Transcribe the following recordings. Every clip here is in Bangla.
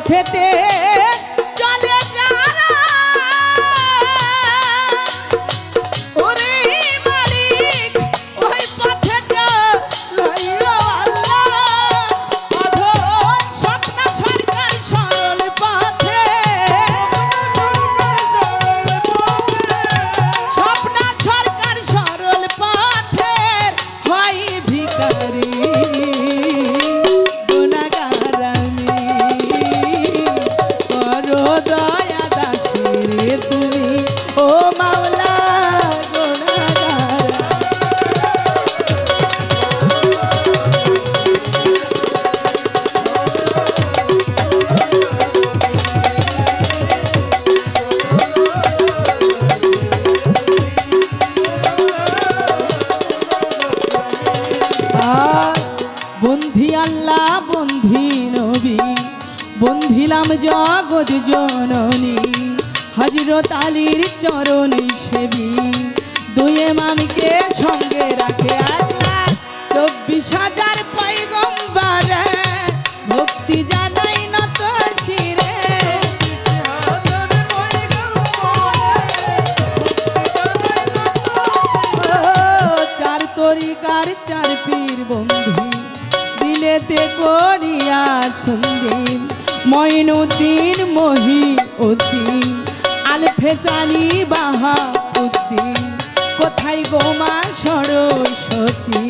পথেতে চলে যারা ওরে মালিক ওই পথে চলাইও আল্লাহ অধম স্বপ্ন সরকার সরল পথে স্বপ্ন সরকার সরল পথে হয় ভিখারি বন্ধি আল্লাহ বন্ধি নবী বন্ধিলাম জগৎ জননী হযরত আলীর চরণ সেবী দুই ইমামকে সঙ্গে রাখে আল্লাহ 24,000 পয়গম্বর ভক্তি জানাই নত শিরে চার তরিকার চার পীর বন্ধু দিলেতে করিয়া সন্দিন মঈনুদ্দিন মহিউদ্দিন আলফেজানি বাহাউদ্দিন কোথায় গোমা সরস্বতী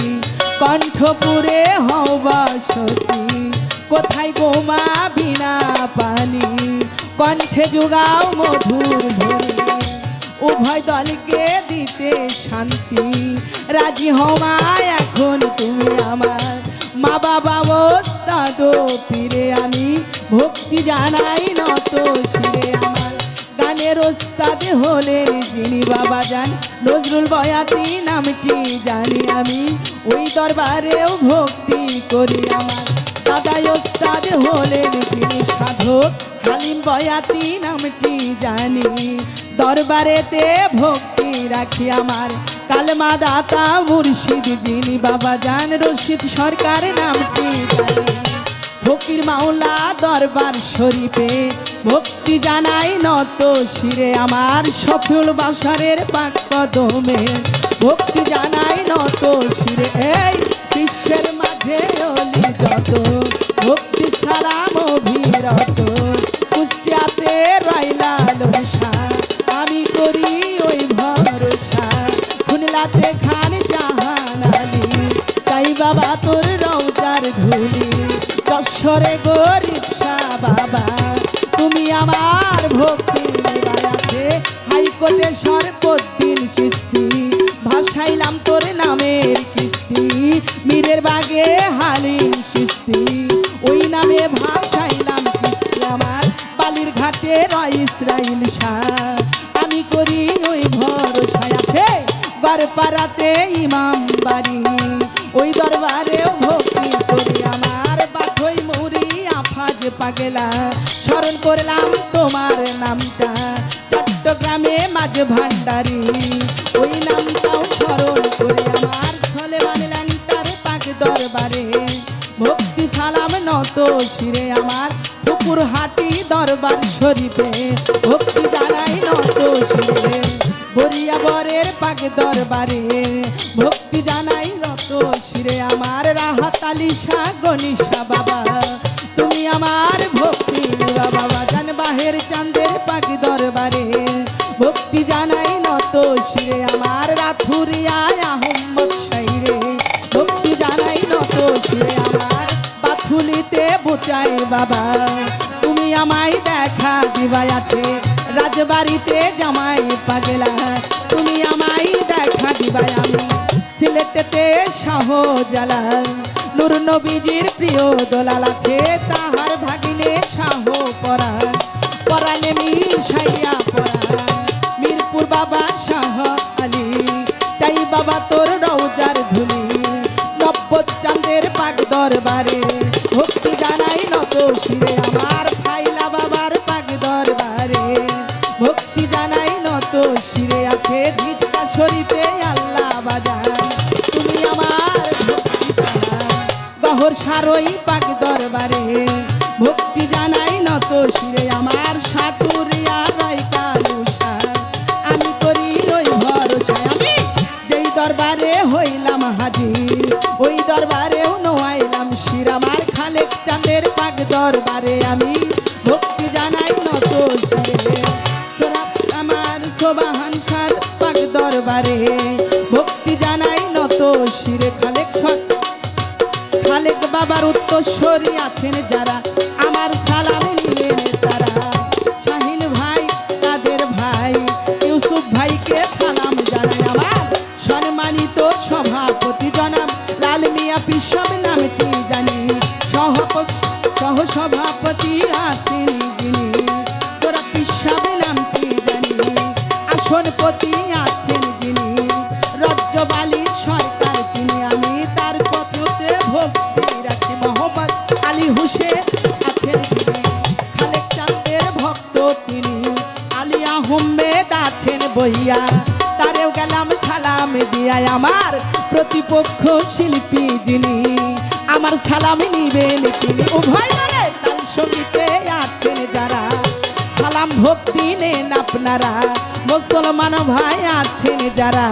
কণ্ঠপুরে হওয়া সতী কোথায় গোমা বিনা পানি কণ্ঠে যোগাও মধুর ধ্বনি উভয় দলকে দিতে শান্তি রাজি হওয়া এখন তুমি আমার মা বাবা ওস্তাদ পীরে আমি ভক্তি জানাই নত শিরে আমার গানের ওস্তাদ হলেন যিনি বাবা জান নজরুল বয়াতি নামটি জানি আমি ওই দরবারেও ভক্তি করি আমার দাদা ওস্তাদ হলেন যিনি সাধক হালিম বয়াতি নামটি জানি দরবারেতে ভক্তি রাখি আমার কালমা দাতা মুর্শিদ যিনি বাবা জান রশিদ সরকার নামটি জানি ফকির মাওলা দরবার শরীফে ভক্তি জানাই নত শিরে আমার সফল বাসারের পাক কদমে ভক্তি জানাই নত শিরে এই বিশ্বের মাঝে অলি যত ভক্তি সালাম অভিরত কুষ্টিয়াতে রইলা লসা আমি করি ওই ভরসা খুলনাতে খান জাহান আলী তাই বাবা তোর রওজার ধুলি যশোরে গরিব শাহ বাবা তুমি আমার ভক্তি আছে হাইকোর্টে সর্বদিন কিস্তি ভাসাইলাম তোর নামের কিস্তি মীরের বাগে হালিম কিস্তি ওই নামে ভাসাইলাম কিস্তি আমার বালির ঘাটে রয় ইসরাইল শাহ আমি করি ওই ভরসা আছে বারপাড়াতে ইমাম বাড়ি ওই দরবারেও ভক্তি করি আমার বাথই মুড়ি আফাজ পাগলা স্মরণ করলাম তোমার নামটা চট্টগ্রামে মাঝ ভান্ডারি ওই নামটাও স্মরণ করে আমার সলেমান ল্যাংটার পাক দরবারে ভক্তি সালাম নত শিরে আমার পুকুর হাটি দরবার শরীফে ভক্তি জানাই নত শিরে বরিয়াবরের পাক দরবারে ভক্তি জানাই নত শিরে আমার রাহাত আলী শাহ গনিশা বাবা তুমি আমার ভক্তি বাবা জান বাহের চাঁদের পাক দরবারে ভক্তি জানাই নত শিরে আমার রাথুরিয়ায় আহম্মদ শাইরে ভক্তি জানাই নত শিরে আমার বাথুলিতে বোচাই বাবা তুমি আমায় দেখা দিবাই আছে রাজবাড়িতে জামাই পাগলা তুমি আমায় দেখা দিবাই আমি সিলেটেতে শাহজালাল নূর নবীজির প্রিয় দলাল আছে তাহার ভাগিনে শাহ পরাণ পরাণে মিশাইয়া পরাণ মিরপুর বাবা শাহ আলী চাই বাবা তোর রওজার ধুলি নব্বত চাঁদের পাক দরবারে ভক্তি জানাই নত শিরে আমার ফাইলা বাবার পাক দরবারে ভক্তি জানাই নত শিরে আছে ধিক্কা শরীফে আল্লাহ বাজান তুমি আমার ভক্তি জানাই গহর সারই পাক দরবারে ভক্তি জানাই নত শিরে আমার সাটুরিয়া রাই কালুসার আমি করি ওই ভরসায় আমি যেই দরবারে হইলাম হাজির ওই দরবারেও নোয়াইলাম শির আমার খালেক চাঁদের পাক দরবারে আমি ভক্তি জানাই নত শিরে আমার সোবাহান সাদ পাক দরবারে ভক্তি জানাই নত শিরে খালেক বাবার উত্তরস্বরী আছেন যারা আমার সালাম নিলেন তারা শাহিন ভাই তাদের ভাই ইউসুফ ভাইকে সালাম জানাই আমার সম্মানিত সভাপতি জনাব লাল মিয়া পিসব নামটি জানি সহ সভাপতি আছেন যিনি তোরা পিসব নামটি জানি আসনপতি আছেন যিনি রজ্জবালির সরকার তিনি আমি তার কততে ভক্তি রাখি মোহাম্মদ আলী হোসেন আছেন যিনি খালেক চাঁদের ভক্ত তিনি আলী আহমেদ আছেন বইয়া তারেও গেলাম সালাম দিয়া আমার প্রতিপক্ষ শিল্পী যিনি আমার সালাম নিবেন তিনি উভয় দলে তাল সঙ্গীতে আছেন যারা সালাম ভক্তি নেন আপনারা মুসলমান ভাই আছেন যারা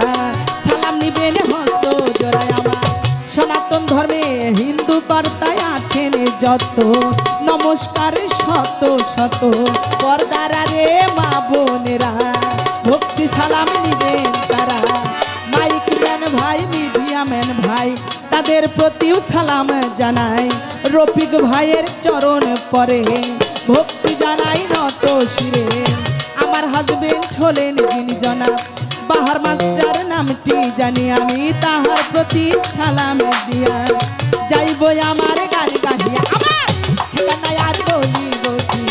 সালাম নিবেন হস্ত জোড়ায় আমার সনাতন ধর্মে হিন্দু কর্তায় আছেন যত নমস্কার শত শত পর্দারা রে মা বোনেরা ভক্তি সালাম নিবেন তারা মাইক ম্যান ভাই মিডিয়া ম্যান ভাই তাদের প্রতিও সালাম জানাই রফিক ভাইয়ের চরণ পরে ভক্তি জানাই নত শিরে আমার হাজবেন্ড হলেন যিনি জনাব বাহার মাস্টার নামটি জানি আমি তাহার প্রতি সালাম দিয়া যাইব আমার গাড়ি গাহিয়া আমার ঠিকানায় আর বলিব কি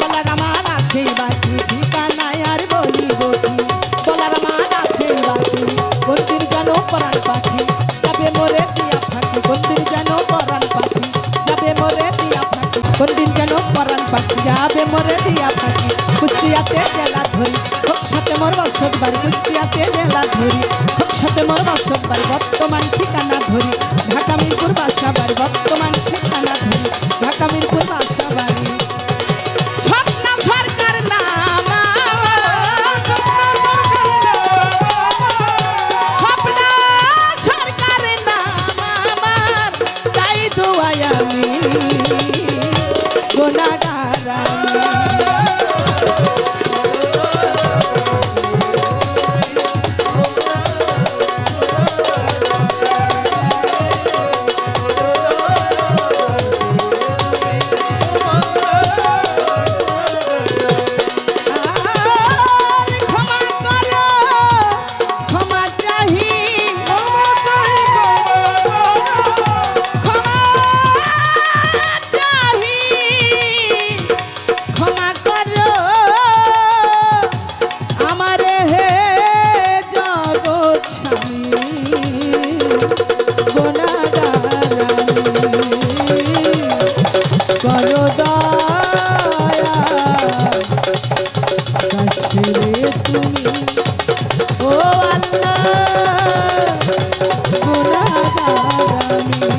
বলার আমার আছে বাকি ঠিকানায় আর বলিব কি বলার আমার আছে বাকি বন্দির যেন পরাণ পাখি যাবে মরে দিয়া ফাঁকি বন্দির যেন পরাণ পাখি যাবে মরে দিয়া ফাঁকি বন্দির যেন পরাণ পাখি যাবে মরে দিয়া ফাঁকি কুষ্টিয়াতে জেলা ধরি সাথে মোর বসত বাড়ি কুষ্টিয়াতে জেলা ধরি সাথে মোর বসত বাড়ি বর্তমান ঠিকানা ধরি ঢাকা মিরপুর বাসা বাড়ি বর্তমান ঠিকানা ধরি ঢাকা মিরপুর বাসা বাড়ি স্বপ্ন সরকার নাম স্বপ্ন সরকার নাম আমার চাই দোয়াই আমি গুনাহগার করো দয়া তুমি ও আল্লাহ গুনাহগার আমি